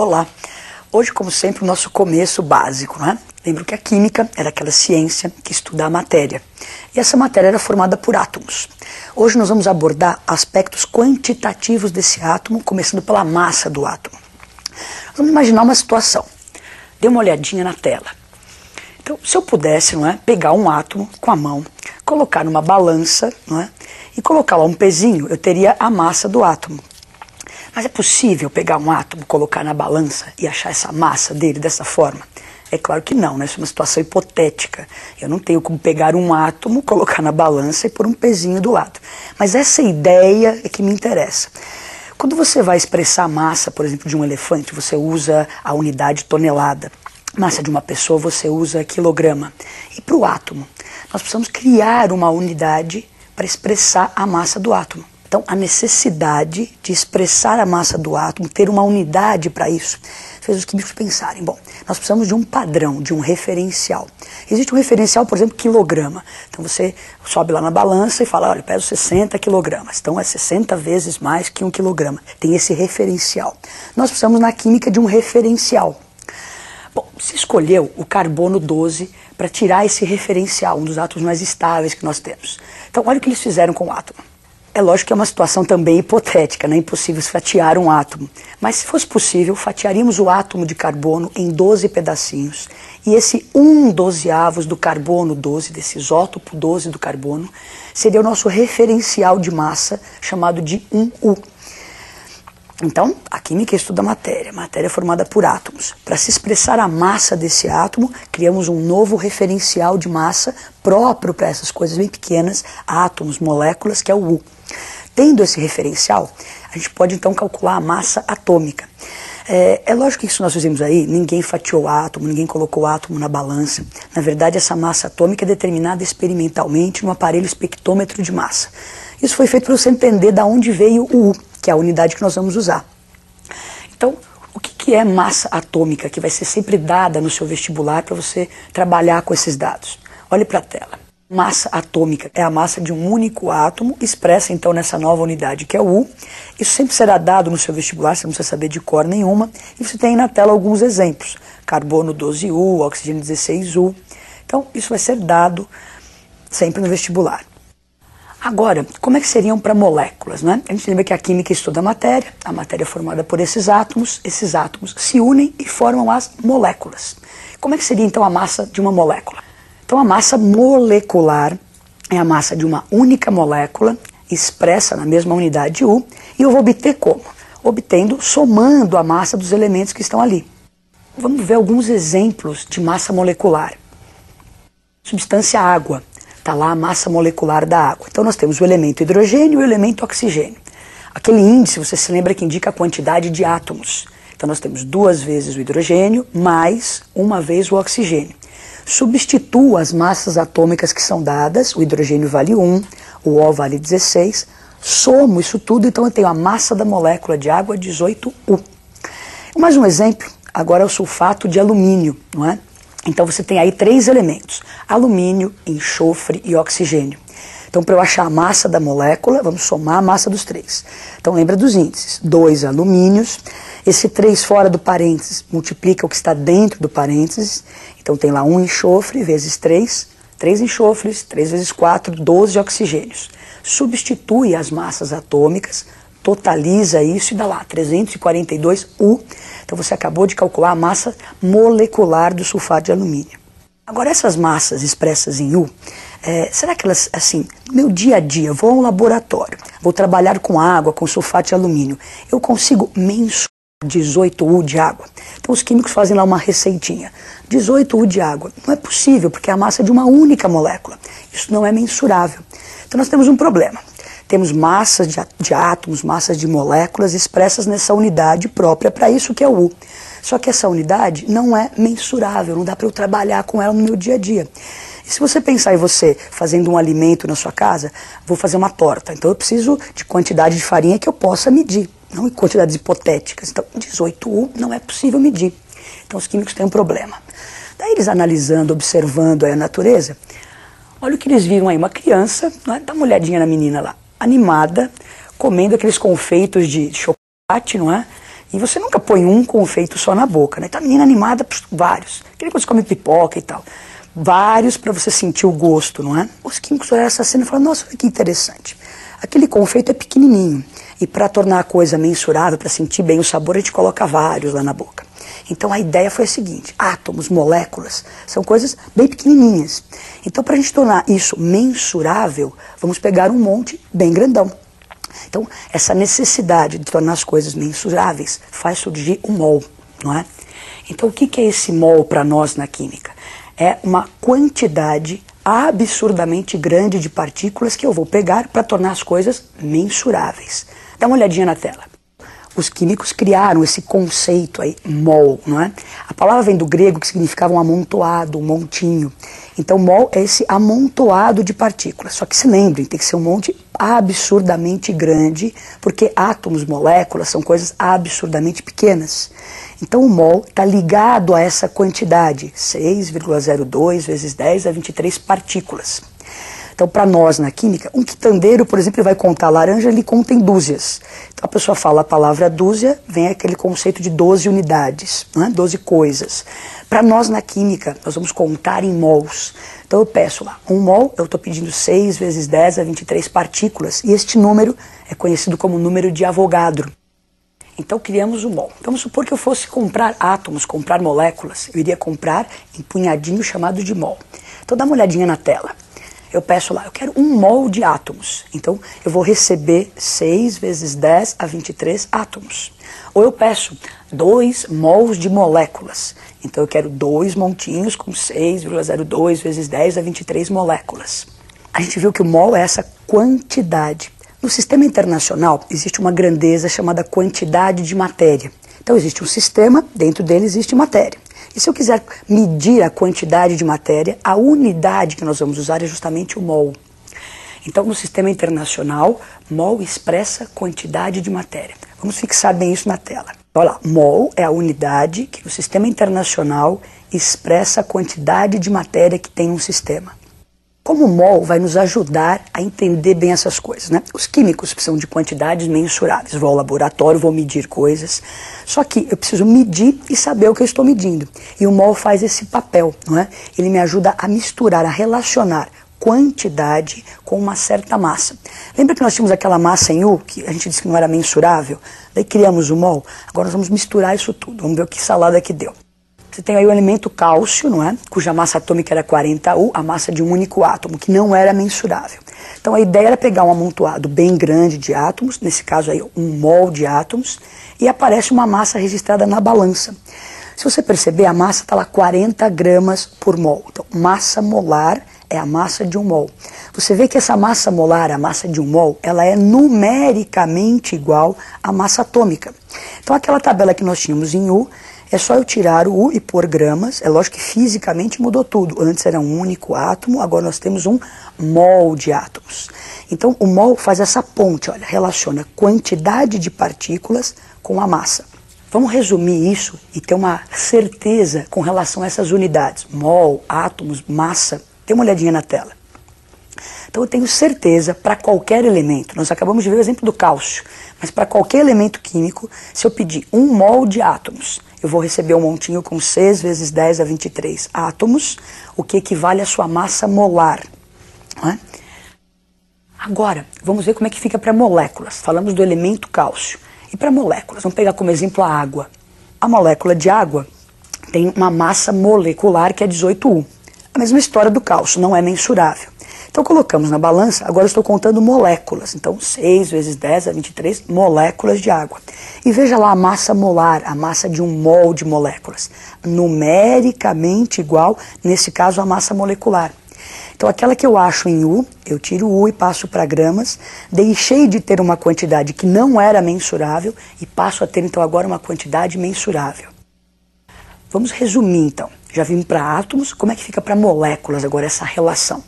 Olá! Hoje, como sempre, o nosso começo básico, né? Lembro que a química era aquela ciência que estuda a matéria. E essa matéria era formada por átomos. Hoje nós vamos abordar aspectos quantitativos desse átomo, começando pela massa do átomo. Vamos imaginar uma situação. Dê uma olhadinha na tela. Então, se eu pudesse, pegar um átomo com a mão, colocar numa balança, e colocar lá um pezinho, eu teria a massa do átomo. Mas é possível pegar um átomo, colocar na balança e achar essa massa dele dessa forma? É claro que não, isso é uma situação hipotética. Eu não tenho como pegar um átomo, colocar na balança e pôr um pezinho do lado. Mas essa ideia é que me interessa. Quando você vai expressar a massa, por exemplo, de um elefante, você usa a unidade tonelada. Massa de uma pessoa, você usa quilograma. E para o átomo, nós precisamos criar uma unidade para expressar a massa do átomo. Então, a necessidade de expressar a massa do átomo, ter uma unidade para isso, fez os químicos pensarem, bom, nós precisamos de um padrão, de um referencial. Existe um referencial, por exemplo, quilograma. Então você sobe lá na balança e fala, olha, eu peso 60 quilogramas. Então é 60 vezes mais que 1 quilograma. Tem esse referencial. Nós precisamos na química de um referencial. Bom, se escolheu o carbono 12 para tirar esse referencial, um dos átomos mais estáveis que nós temos. Então olha o que eles fizeram com o átomo. É lógico que é uma situação também hipotética, não é impossível fatiar um átomo. Mas se fosse possível, fatiaríamos o átomo de carbono em 12 pedacinhos. E esse 1/12 do carbono 12, desse isótopo 12 do carbono, seria o nosso referencial de massa, chamado de 1U. Então, a química estuda a matéria é formada por átomos. Para se expressar a massa desse átomo, criamos um novo referencial de massa próprio para essas coisas bem pequenas, átomos, moléculas, que é o U. Tendo esse referencial, a gente pode então calcular a massa atômica. É lógico que isso nós fizemos aí, ninguém fatiou átomo, ninguém colocou átomo na balança. Na verdade, essa massa atômica é determinada experimentalmente no aparelho espectrômetro de massa. Isso foi feito para você entender de onde veio o U, que é a unidade que nós vamos usar. Então, o que é massa atômica, que vai ser sempre dada no seu vestibular para você trabalhar com esses dados? Olhe para a tela. Massa atômica é a massa de um único átomo, expressa então nessa nova unidade que é o U. Isso sempre será dado no seu vestibular, você não precisa saber de cor nenhuma. E você tem na tela alguns exemplos. Carbono 12U, oxigênio 16U. Então, isso vai ser dado sempre no vestibular. Agora, como é que seriam para moléculas, A gente lembra que a química estuda a matéria é formada por esses átomos se unem e formam as moléculas. Como é que seria então a massa de uma molécula? Então a massa molecular é a massa de uma única molécula, expressa na mesma unidade U, e eu vou obter como? Obtendo, somando a massa dos elementos que estão ali. Vamos ver alguns exemplos de massa molecular. Substância água. Está lá a massa molecular da água. Então nós temos o elemento hidrogênio e o elemento oxigênio. Aquele índice, você se lembra que indica a quantidade de átomos. Então nós temos 2 vezes o hidrogênio mais 1 vez o oxigênio. Substituo as massas atômicas que são dadas, o hidrogênio vale 1, o O vale 16, somo isso tudo, então eu tenho a massa da molécula de água 18U. Mais um exemplo, agora é o sulfato de alumínio, Então você tem aí 3 elementos, alumínio, enxofre e oxigênio. Então para eu achar a massa da molécula, vamos somar a massa dos 3. Então lembra dos índices, 2 alumínios, esse 3 fora do parênteses multiplica o que está dentro do parênteses, então tem lá 1 enxofre vezes 3 enxofres, 3 vezes 4, 12 oxigênios. Substitui as massas atômicas, totaliza isso e dá lá 342U. Então você acabou de calcular a massa molecular do sulfato de alumínio. Agora essas massas expressas em U, será que elas, assim, no meu dia a dia, vou a um laboratório, vou trabalhar com água, com sulfato de alumínio, eu consigo mensurar 18U de água? Então os químicos fazem lá uma receitinha. 18U de água. Não é possível, porque é a massa de uma única molécula. Isso não é mensurável. Então nós temos um problema. Temos massas de átomos, massas de moléculas expressas nessa unidade própria para isso que é o U. Só que essa unidade não é mensurável, não dá para eu trabalhar com ela no meu dia a dia. E se você pensar em você fazendo um alimento na sua casa, vou fazer uma torta, então eu preciso de quantidade de farinha que eu possa medir, não em quantidades hipotéticas. Então 18U não é possível medir. Então os químicos têm um problema. Daí eles analisando, observando a natureza, olha o que eles viram aí, uma criança, dá uma olhadinha na menina lá, animada, comendo aqueles confeitos de chocolate, E você nunca põe um confeito só na boca, né? Então a menina animada, vários. Aquele quando você come pipoca e tal. Vários para você sentir o gosto, não é? Os químicos olharam essa cena e falaram, nossa, olha que interessante. Aquele confeito é pequenininho. E para tornar a coisa mensurável, para sentir bem o sabor, a gente coloca vários lá na boca. Então a ideia foi a seguinte, átomos, moléculas, são coisas bem pequenininhas. Então para a gente tornar isso mensurável, vamos pegar um monte bem grandão. Então, essa necessidade de tornar as coisas mensuráveis faz surgir o mol, não é? Então, o que é esse mol para nós na química? É uma quantidade absurdamente grande de partículas que eu vou pegar para tornar as coisas mensuráveis. Dá uma olhadinha na tela. Os químicos criaram esse conceito aí, mol, não é? A palavra vem do grego que significava um amontoado, um montinho. Então, mol é esse amontoado de partículas. Só que se lembrem, tem que ser um monte absurdamente grande, porque átomos, moléculas, são coisas absurdamente pequenas. Então, o mol está ligado a essa quantidade, 6,02 vezes 10 a 23 partículas. Então, para nós, na química, um quitandeiro, por exemplo, vai contar laranja, ele conta em dúzias. Então, a pessoa fala a palavra dúzia, vem aquele conceito de 12 unidades, não é? 12 coisas. Para nós, na química, nós vamos contar em mols. Então, eu peço lá, um mol, eu estou pedindo 6 vezes 10 a 23 partículas, e este número é conhecido como número de Avogadro. Então, criamos o mol. Vamos supor que eu fosse comprar átomos, comprar moléculas, eu iria comprar em punhadinho chamado de mol. Então, dá uma olhadinha na tela. Eu peço lá, eu quero 1 mol de átomos. Então, eu vou receber 6 vezes 10 a 23 átomos. Ou eu peço 2 mols de moléculas. Então, eu quero 2 montinhos com 6,02 vezes 10 a 23 moléculas. A gente viu que o mol é essa quantidade. No sistema internacional, existe uma grandeza chamada quantidade de matéria. Então, existe um sistema, dentro dele existe matéria. E se eu quiser medir a quantidade de matéria, a unidade que nós vamos usar é justamente o mol. Então, no sistema internacional, mol expressa quantidade de matéria. Vamos fixar bem isso na tela. Olha lá, mol é a unidade que no sistema internacional expressa a quantidade de matéria que tem um sistema. Como o mol vai nos ajudar a entender bem essas coisas, né? Os químicos precisam de quantidades mensuráveis. Vou ao laboratório, vou medir coisas. Só que eu preciso medir e saber o que eu estou medindo. E o mol faz esse papel, não é? Ele me ajuda a misturar, a relacionar quantidade com uma certa massa. Lembra que nós tínhamos aquela massa em U, que a gente disse que não era mensurável? Daí criamos o mol. Agora nós vamos misturar isso tudo. Vamos ver o que salada que deu. Você tem aí o elemento cálcio, não é? Cuja massa atômica era 40U, a massa de um único átomo, que não era mensurável. Então a ideia era pegar um amontoado bem grande de átomos, nesse caso aí 1 mol de átomos, e aparece uma massa registrada na balança. Se você perceber, a massa está lá 40 gramas por mol. Então, massa molar é a massa de 1 mol. Você vê que essa massa molar, a massa de 1 mol, ela é numericamente igual à massa atômica. Então aquela tabela que nós tínhamos em U, é só eu tirar o U e pôr gramas. É lógico que fisicamente mudou tudo. Antes era um único átomo, agora nós temos 1 mol de átomos. Então o mol faz essa ponte, olha, relaciona quantidade de partículas com a massa. Vamos resumir isso e ter uma certeza com relação a essas unidades. Mol, átomos, massa. Dê uma olhadinha na tela. Então eu tenho certeza para qualquer elemento, nós acabamos de ver o exemplo do cálcio, mas para qualquer elemento químico, se eu pedir 1 mol de átomos, eu vou receber um montinho com 6 vezes 10 a 23 átomos, o que equivale à sua massa molar. Não é? Agora, vamos ver como é que fica para moléculas. Falamos do elemento cálcio. E para moléculas, vamos pegar como exemplo a água. A molécula de água tem uma massa molecular que é 18U. A mesma história do cálcio, não é mensurável. Então colocamos na balança, agora eu estou contando moléculas. Então 6 vezes 10 a 23 moléculas de água. E veja lá a massa molar, a massa de 1 mol de moléculas. Numericamente igual, nesse caso, à massa molecular. Então aquela que eu acho em U, eu tiro o U e passo para gramas, deixei de ter uma quantidade que não era mensurável e passo a ter então agora uma quantidade mensurável. Vamos resumir então. Já vimos para átomos, como é que fica para moléculas agora essa relação?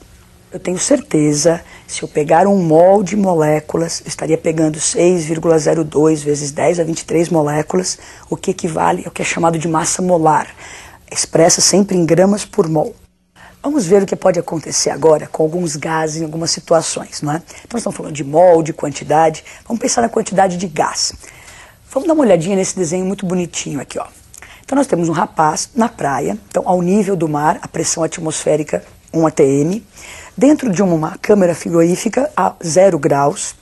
Eu tenho certeza, se eu pegar 1 mol de moléculas, eu estaria pegando 6,02 vezes 10 a 23 moléculas, o que equivale ao que é chamado de massa molar, expressa sempre em gramas por mol. Vamos ver o que pode acontecer agora com alguns gases em algumas situações, não é? Então nós estamos falando de mol, de quantidade, vamos pensar na quantidade de gás. Vamos dar uma olhadinha nesse desenho muito bonitinho aqui, ó. Então nós temos um rapaz na praia, então ao nível do mar, a pressão atmosférica 1 atm, dentro de uma câmara frigorífica a 0 graus,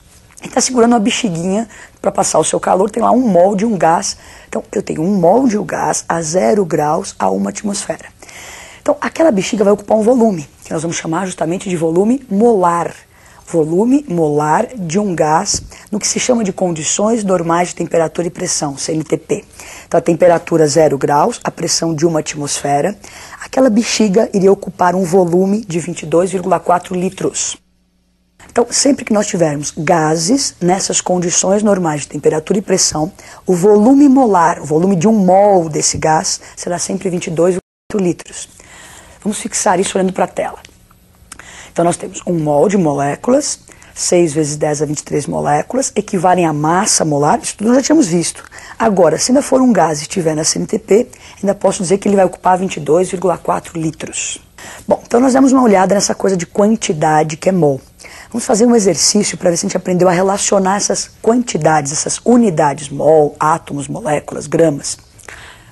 e está segurando uma bexiguinha para passar o seu calor, tem lá 1 mol de um gás. Então eu tenho 1 mol de um gás a 0 graus a 1 atmosfera. Então aquela bexiga vai ocupar um volume, que nós vamos chamar justamente de volume molar. Volume molar de um gás no que se chama de condições normais de temperatura e pressão, CNTP. Então a temperatura 0 graus, a pressão de 1 atmosfera, aquela bexiga iria ocupar um volume de 22,4 litros. Então sempre que nós tivermos gases nessas condições normais de temperatura e pressão, o volume molar, o volume de 1 mol desse gás será sempre 22,4 litros. Vamos fixar isso olhando para a tela. Então nós temos 1 mol de moléculas, 6 vezes 10 a 23 moléculas, equivalem à massa molar, isso tudo nós já tínhamos visto. Agora, se ainda for um gás e estiver na CNTP, ainda posso dizer que ele vai ocupar 22,4 litros. Bom, então nós demos uma olhada nessa coisa de quantidade que é mol. Vamos fazer um exercício para ver se a gente aprendeu a relacionar essas quantidades, essas unidades, mol, átomos, moléculas, gramas.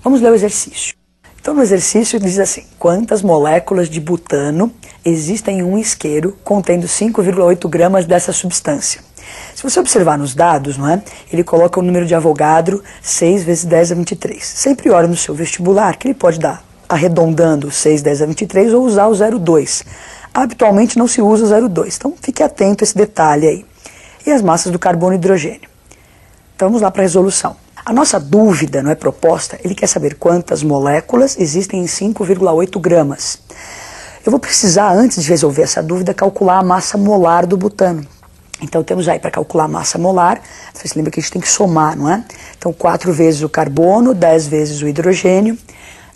Vamos ler o exercício. Então no exercício diz assim: quantas moléculas de butano existem em um isqueiro contendo 5,8 gramas dessa substância? Se você observar nos dados, não é? Ele coloca o número de Avogadro 6 vezes 10 a 23. Sempre olha no seu vestibular que ele pode dar arredondando 6, 10 a 23 ou usar o 0,2. Habitualmente não se usa o 0,2, então fique atento a esse detalhe aí. E as massas do carbono e hidrogênio. Então vamos lá para a resolução. A nossa dúvida, não é proposta, ele quer saber quantas moléculas existem em 5,8 gramas. Eu vou precisar, antes de resolver essa dúvida, calcular a massa molar do butano. Então temos aí para calcular a massa molar, você se lembra que a gente tem que somar, não é? Então 4 vezes o carbono, 10 vezes o hidrogênio,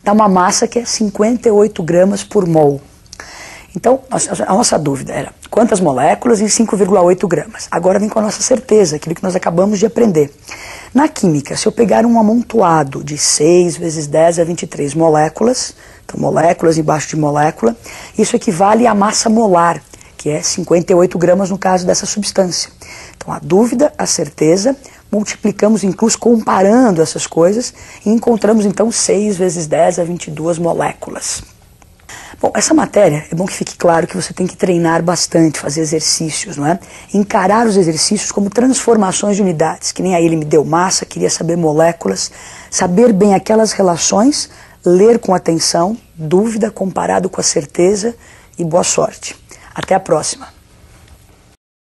dá uma massa que é 58 gramas por mol. Então, a nossa dúvida era quantas moléculas em 5,8 gramas. Agora vem com a nossa certeza, aquilo que nós acabamos de aprender. Na química, se eu pegar um amontoado de 6 vezes 10 a 23 moléculas, então moléculas embaixo de molécula, isso equivale à massa molar, que é 58 gramas no caso dessa substância. Então a dúvida, a certeza, multiplicamos incluso comparando essas coisas e encontramos então 6 vezes 10 a 22 moléculas. Bom, essa matéria, é bom que fique claro que você tem que treinar bastante, fazer exercícios, não é? Encarar os exercícios como transformações de unidades, que nem aí ele me deu massa, queria saber moléculas, saber bem aquelas relações, ler com atenção, dúvida comparado com a certeza e boa sorte. Até a próxima.